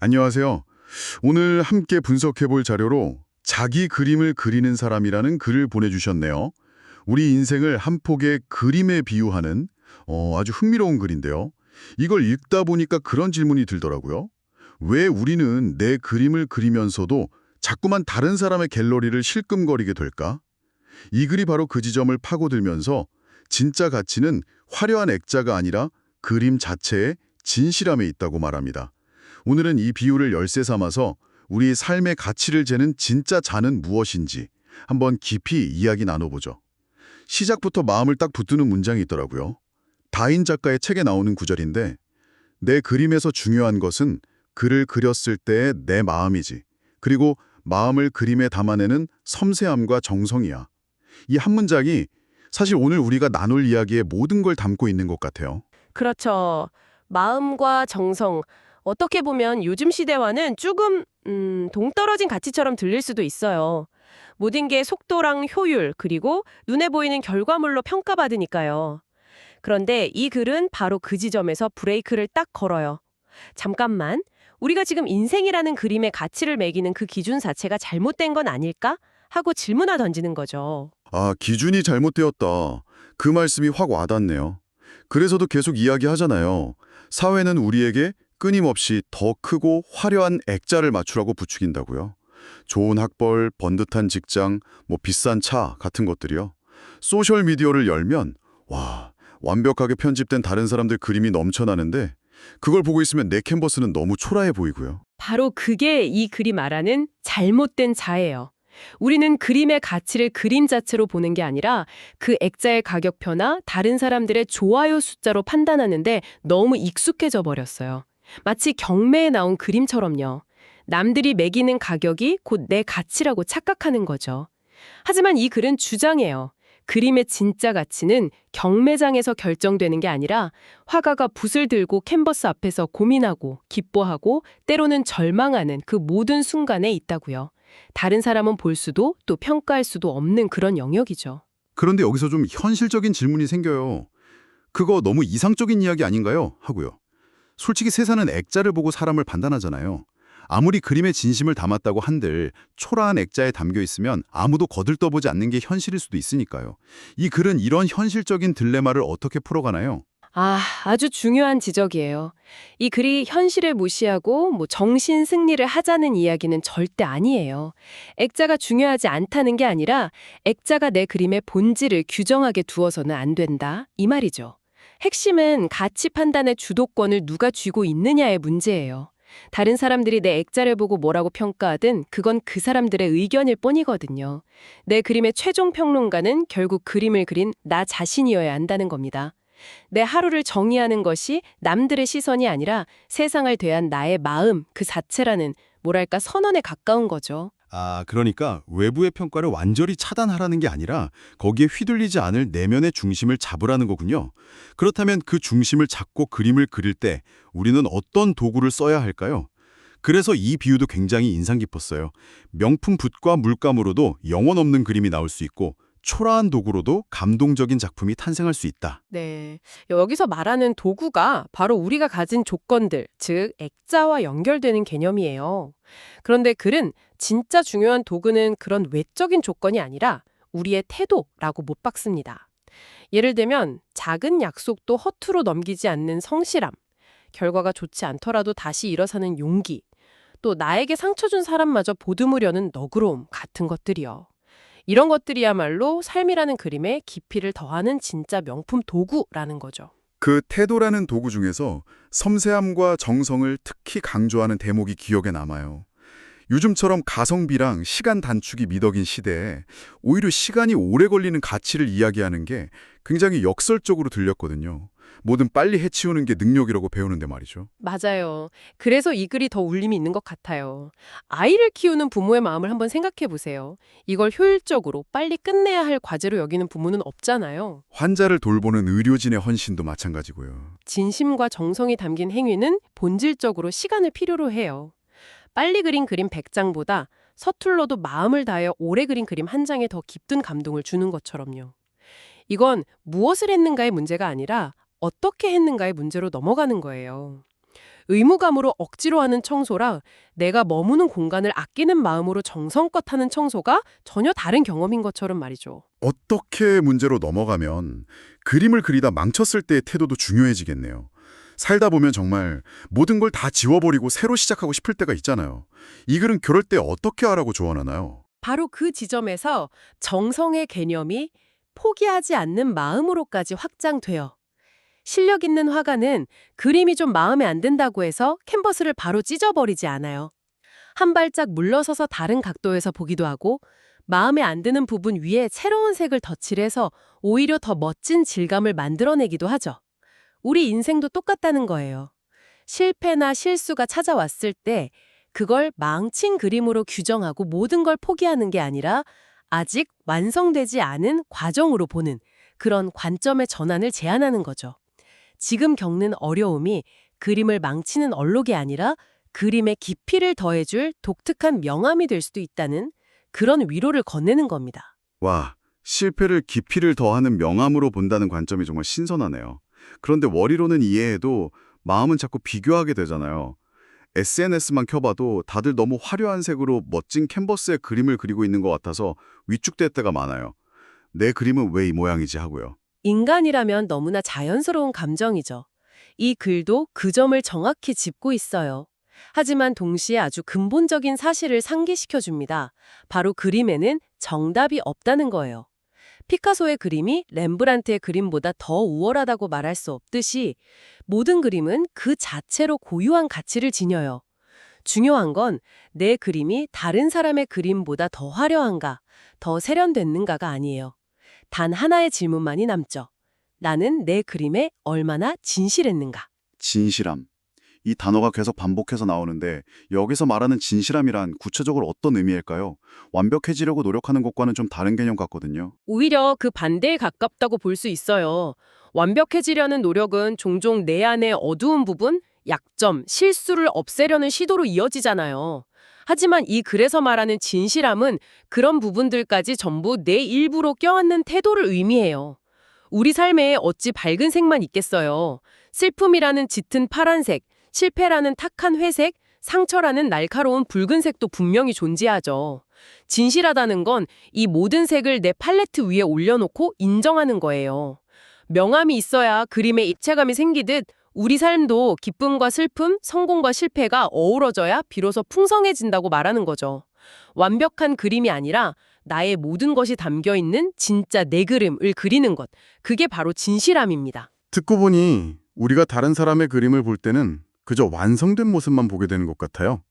안녕하세요. 오늘 함께 분석해 볼 자료로 자기 그림을 그리는 사람이라는 글을 보내주셨네요. 우리 인생을 한 폭의 그림에 비유하는 아주 흥미로운 글인데요. 이걸 읽다 보니까 그런 질문이 들더라고요. 왜 우리는 내 그림을 그리면서도 자꾸만 다른 사람의 갤러리를 실끔거리게 될까? 이 글이 바로 그 지점을 파고들면서 진짜 가치는 화려한 액자가 아니라 그림 자체의 진실함에 있다고 말합니다. 오늘은 이 비유를 열쇠 삼아서 우리 삶의 가치를 재는 진짜 자는 무엇인지 한번 깊이 이야기 나눠보죠. 시작부터 마음을 딱 붙드는 문장이 있더라고요. 다인 작가의 책에 나오는 구절인데 내 그림에서 중요한 것은 글을 그렸을 때의 내 마음이지. 그리고 마음을 그림에 담아내는 섬세함과 정성이야. 이 한 문장이 사실 오늘 우리가 나눌 이야기의 모든 걸 담고 있는 것 같아요. 그렇죠. 마음과 정성. 어떻게 보면 요즘 시대와는 조금 동떨어진 가치처럼 들릴 수도 있어요. 모든 게 속도랑 효율, 그리고 눈에 보이는 결과물로 평가받으니까요. 그런데 이 글은 바로 그 지점에서 브레이크를 딱 걸어요. 잠깐만, 우리가 지금 인생이라는 그림의 가치를 매기는 그 기준 자체가 잘못된 건 아닐까? 하고 질문을 던지는 거죠. 아, 기준이 잘못되었다. 그 말씀이 확 와닿네요. 그래서도 계속 이야기하잖아요. 사회는 우리에게 끊임없이 더 크고 화려한 액자를 맞추라고 부추긴다고요. 좋은 학벌, 번듯한 직장, 비싼 차 같은 것들이요. 소셜미디어를 열면 와, 완벽하게 편집된 다른 사람들 그림이 넘쳐나는데 그걸 보고 있으면 내 캔버스는 너무 초라해 보이고요. 바로 그게 이 글이 말하는 잘못된 자예요. 우리는 그림의 가치를 그림 자체로 보는 게 아니라 그 액자의 가격표나 다른 사람들의 좋아요 숫자로 판단하는데 너무 익숙해져 버렸어요. 마치 경매에 나온 그림처럼요. 남들이 매기는 가격이 곧 내 가치라고 착각하는 거죠. 하지만 이 글은 주장해요. 그림의 진짜 가치는 경매장에서 결정되는 게 아니라 화가가 붓을 들고 캔버스 앞에서 고민하고 기뻐하고 때로는 절망하는 그 모든 순간에 있다고요. 다른 사람은 볼 수도 또 평가할 수도 없는 그런 영역이죠. 그런데 여기서 좀 현실적인 질문이 생겨요. 그거 너무 이상적인 이야기 아닌가요? 하고요. 솔직히 세상은 액자를 보고 사람을 판단하잖아요. 아무리 그림에 진심을 담았다고 한들 초라한 액자에 담겨 있으면 아무도 거들떠보지 않는 게 현실일 수도 있으니까요. 이 글은 이런 현실적인 딜레마를 어떻게 풀어가나요? 아주 중요한 지적이에요. 이 글이 현실을 무시하고 정신 승리를 하자는 이야기는 절대 아니에요. 액자가 중요하지 않다는 게 아니라 액자가 내 그림의 본질을 규정하게 두어서는 안 된다. 이 말이죠. 핵심은 가치 판단의 주도권을 누가 쥐고 있느냐의 문제예요. 다른 사람들이 내 액자를 보고 뭐라고 평가하든 그건 그 사람들의 의견일 뿐이거든요. 내 그림의 최종 평론가는 결국 그림을 그린 나 자신이어야 한다는 겁니다. 내 하루를 정의하는 것이 남들의 시선이 아니라 세상을 대한 나의 마음 그 자체라는 뭐랄까 선언에 가까운 거죠. 아, 그러니까 외부의 평가를 완전히 차단하라는 게 아니라 거기에 휘둘리지 않을 내면의 중심을 잡으라는 거군요. 그렇다면 그 중심을 잡고 그림을 그릴 때 우리는 어떤 도구를 써야 할까요? 그래서 이 비유도 굉장히 인상 깊었어요. 명품 붓과 물감으로도 영혼 없는 그림이 나올 수 있고 초라한 도구로도 감동적인 작품이 탄생할 수 있다. 네. 여기서 말하는 도구가 바로 우리가 가진 조건들, 즉 액자와 연결되는 개념이에요. 그런데 글은 진짜 중요한 도구는 그런 외적인 조건이 아니라 우리의 태도라고 못 박습니다. 예를 들면 작은 약속도 허투루 넘기지 않는 성실함, 결과가 좋지 않더라도 다시 일어서는 용기, 또 나에게 상처 준 사람마저 보듬으려는 너그러움 같은 것들이요. 이런 것들이야말로 삶이라는 그림에 깊이를 더하는 진짜 명품 도구라는 거죠. 그 태도라는 도구 중에서 섬세함과 정성을 특히 강조하는 대목이 기억에 남아요. 요즘처럼 가성비랑 시간 단축이 미덕인 시대에 오히려 시간이 오래 걸리는 가치를 이야기하는 게 굉장히 역설적으로 들렸거든요. 뭐든 빨리 해치우는 게 능력이라고 배우는데 말이죠. 맞아요. 그래서 이 글이 더 울림이 있는 것 같아요. 아이를 키우는 부모의 마음을 한번 생각해 보세요. 이걸 효율적으로 빨리 끝내야 할 과제로 여기는 부모는 없잖아요. 환자를 돌보는 의료진의 헌신도 마찬가지고요. 진심과 정성이 담긴 행위는 본질적으로 시간을 필요로 해요. 빨리 그린 그림 100장보다 서툴러도 마음을 다하여 오래 그린 그림 한 장에 더 깊은 감동을 주는 것처럼요. 이건 무엇을 했는가의 문제가 아니라 어떻게 했는가의 문제로 넘어가는 거예요. 의무감으로 억지로 하는 청소랑 내가 머무는 공간을 아끼는 마음으로 정성껏 하는 청소가 전혀 다른 경험인 것처럼 말이죠. 어떻게 문제로 넘어가면 그림을 그리다 망쳤을 때의 태도도 중요해지겠네요. 살다 보면 정말 모든 걸 다 지워버리고 새로 시작하고 싶을 때가 있잖아요. 이 글은 그럴 때 어떻게 하라고 조언하나요? 바로 그 지점에서 정성의 개념이 포기하지 않는 마음으로까지 확장돼요. 실력 있는 화가는 그림이 좀 마음에 안 든다고 해서 캔버스를 바로 찢어버리지 않아요. 한 발짝 물러서서 다른 각도에서 보기도 하고 마음에 안 드는 부분 위에 새로운 색을 덧칠해서 오히려 더 멋진 질감을 만들어내기도 하죠. 우리 인생도 똑같다는 거예요. 실패나 실수가 찾아왔을 때 그걸 망친 그림으로 규정하고 모든 걸 포기하는 게 아니라 아직 완성되지 않은 과정으로 보는 그런 관점의 전환을 제안하는 거죠. 지금 겪는 어려움이 그림을 망치는 얼룩이 아니라 그림의 깊이를 더해줄 독특한 명암이 될 수도 있다는 그런 위로를 건네는 겁니다. 와, 실패를 깊이를 더하는 명암으로 본다는 관점이 정말 신선하네요. 그런데 원리로는 이해해도 마음은 자꾸 비교하게 되잖아요. SNS만 켜봐도 다들 너무 화려한 색으로 멋진 캔버스에 그림을 그리고 있는 것 같아서 위축될 때가 많아요. 내 그림은 왜 이 모양이지 하고요. 인간이라면 너무나 자연스러운 감정이죠. 이 글도 그 점을 정확히 짚고 있어요. 하지만 동시에 아주 근본적인 사실을 상기시켜줍니다. 바로 그림에는 정답이 없다는 거예요. 피카소의 그림이 렘브란트의 그림보다 더 우월하다고 말할 수 없듯이 모든 그림은 그 자체로 고유한 가치를 지녀요. 중요한 건 내 그림이 다른 사람의 그림보다 더 화려한가, 더 세련됐는가가 아니에요. 단 하나의 질문만이 남죠. 나는 내 그림에 얼마나 진실했는가? 진실함. 이 단어가 계속 반복해서 나오는데 여기서 말하는 진실함이란 구체적으로 어떤 의미일까요? 완벽해지려고 노력하는 것과는 좀 다른 개념 같거든요. 오히려 그 반대에 가깝다고 볼 수 있어요. 완벽해지려는 노력은 종종 내 안의 어두운 부분, 약점, 실수를 없애려는 시도로 이어지잖아요. 하지만 이 글에서 말하는 진실함은 그런 부분들까지 전부 내 일부로 껴안는 태도를 의미해요. 우리 삶에 어찌 밝은 색만 있겠어요. 슬픔이라는 짙은 파란색, 실패라는 탁한 회색, 상처라는 날카로운 붉은색도 분명히 존재하죠. 진실하다는 건 이 모든 색을 내 팔레트 위에 올려놓고 인정하는 거예요. 명암이 있어야 그림에 입체감이 생기듯 우리 삶도 기쁨과 슬픔, 성공과 실패가 어우러져야 비로소 풍성해진다고 말하는 거죠. 완벽한 그림이 아니라 나의 모든 것이 담겨있는 진짜 내 그림을 그리는 것. 그게 바로 진실함입니다. 듣고 보니 우리가 다른 사람의 그림을 볼 때는 그저 완성된 모습만 보게 되는 것 같아요.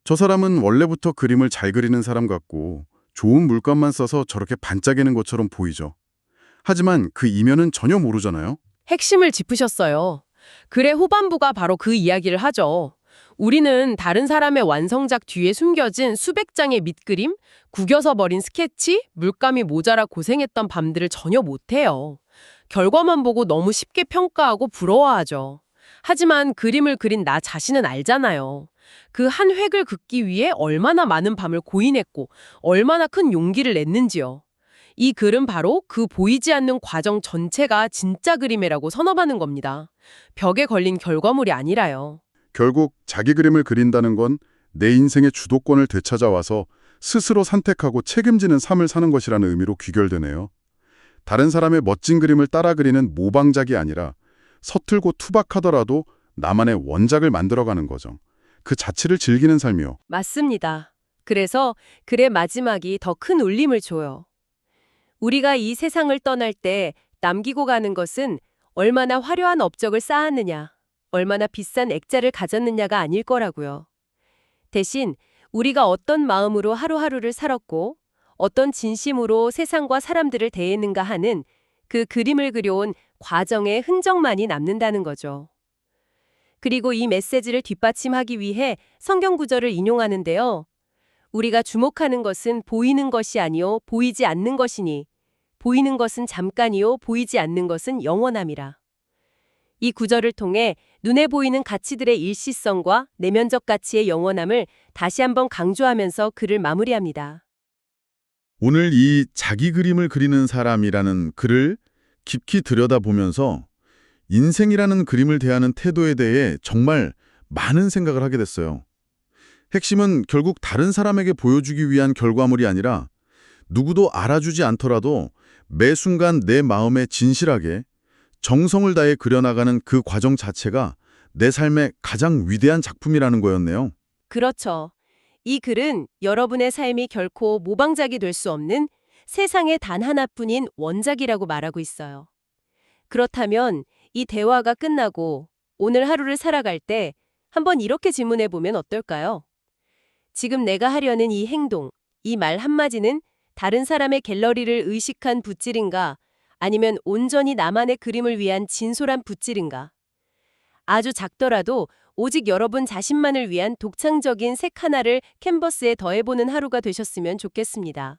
저 사람은 원래부터 그림을 잘 그리는 사람 같고 좋은 물감만 써서 저렇게 반짝이는 것처럼 보이죠. 하지만 그 이면은 전혀 모르잖아요. 핵심을 짚으셨어요. 글의 후반부가 바로 그 이야기를 하죠. 우리는 다른 사람의 완성작 뒤에 숨겨진 수백 장의 밑그림, 구겨서 버린 스케치, 물감이 모자라 고생했던 밤들을 전혀 못해요. 결과만 보고 너무 쉽게 평가하고 부러워하죠. 하지만 그림을 그린 나 자신은 알잖아요. 그 한 획을 긋기 위해 얼마나 많은 밤을 고인했고 얼마나 큰 용기를 냈는지요. 이 글은 바로 그 보이지 않는 과정 전체가 진짜 그림이라고 선언하는 겁니다. 벽에 걸린 결과물이 아니라요. 결국 자기 그림을 그린다는 건 내 인생의 주도권을 되찾아와서 스스로 선택하고 책임지는 삶을 사는 것이라는 의미로 귀결되네요. 다른 사람의 멋진 그림을 따라 그리는 모방작이 아니라 서툴고 투박하더라도 나만의 원작을 만들어가는 거죠. 그 자체를 즐기는 삶이요. 맞습니다. 그래서 글의 마지막이 더 큰 울림을 줘요. 우리가 이 세상을 떠날 때 남기고 가는 것은 얼마나 화려한 업적을 쌓았느냐, 얼마나 비싼 액자를 가졌느냐가 아닐 거라고요. 대신 우리가 어떤 마음으로 하루하루를 살았고 어떤 진심으로 세상과 사람들을 대했는가 하는 그 그림을 그려온 과정의 흔적만이 남는다는 거죠. 그리고 이 메시지를 뒷받침하기 위해 성경 구절을 인용하는데요. 우리가 주목하는 것은 보이는 것이 아니요 보이지 않는 것이니 보이는 것은 잠깐이요 보이지 않는 것은 영원함이라. 이 구절을 통해 눈에 보이는 가치들의 일시성과 내면적 가치의 영원함을 다시 한번 강조하면서 글을 마무리합니다. 오늘 이 자기 그림을 그리는 사람이라는 글을 깊이 들여다보면서 인생이라는 그림을 대하는 태도에 대해 정말 많은 생각을 하게 됐어요. 핵심은 결국 다른 사람에게 보여주기 위한 결과물이 아니라 누구도 알아주지 않더라도 매 순간 내 마음에 진실하게 정성을 다해 그려나가는 그 과정 자체가 내 삶의 가장 위대한 작품이라는 거였네요. 그렇죠. 이 글은 여러분의 삶이 결코 모방작이 될 수 없는 세상에 단 하나뿐인 원작이라고 말하고 있어요. 그렇다면 이 대화가 끝나고 오늘 하루를 살아갈 때 한번 이렇게 질문해 보면 어떨까요? 지금 내가 하려는 이 행동, 이 말 한마디는 다른 사람의 갤러리를 의식한 붓질인가? 아니면 온전히 나만의 그림을 위한 진솔한 붓질인가? 아주 작더라도 오직 여러분 자신만을 위한 독창적인 색 하나를 캔버스에 더해보는 하루가 되셨으면 좋겠습니다.